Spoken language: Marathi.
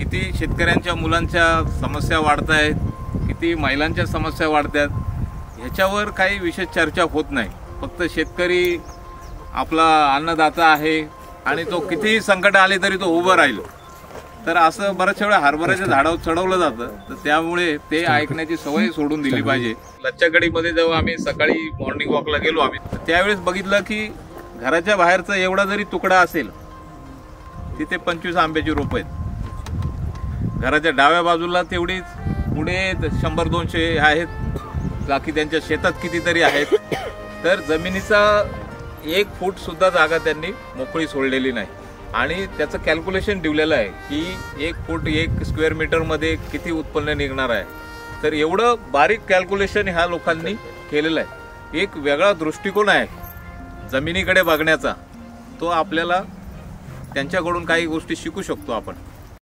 किती शेतकऱ्यांच्या मुलांच्या समस्या वाढत आहेत, किती महिलांच्या समस्या वाढतात, ह्याच्यावर काही विशेष चर्चा होत नाही। फक्त शेतकरी आपला अन्नदाता आहे आणि तो कितीही संकट आले तरी तो उभं राहिलो, तर असं बऱ्याच वेळा हरभऱ्याच्या झाडावर चढवलं जातं। तर त्यामुळे ते ऐकण्याची सवय सोडून दिली पाहिजे। लच्छागडीमध्ये जेव्हा आम्ही सकाळी मॉर्निंग वॉकला गेलो आम्ही, त्यावेळेस बघितलं की घराच्या बाहेरचा एवढा जरी तुकडा असेल तिथे 25 आंब्याची रोप आहेत। घराच्या डाव्या बाजूला तेवढीच, पुढे 100-200 आहेत, बाकी त्यांच्या शेतात कितीतरी आहेत। तर जमिनीचा 1 फूट सुद्धा जागा त्यांनी मोकळी सोडलेली नाही आणि त्याचं कॅल्क्युलेशन दिलेलं आहे की 1 फूट 1 स्क्वेअर मीटर मध्ये किती उत्पन्न निघणार आहे। तर एवढं बारीक कॅल्क्युलेशन ह्या लोकांनी केलेलं आहे। एक वेगळा दृष्टिकोन आहे जमिनीकडे बघण्याचा, तो आपल्याला त्यांच्याकडून काही गोष्टी शिकू शकतो आपण।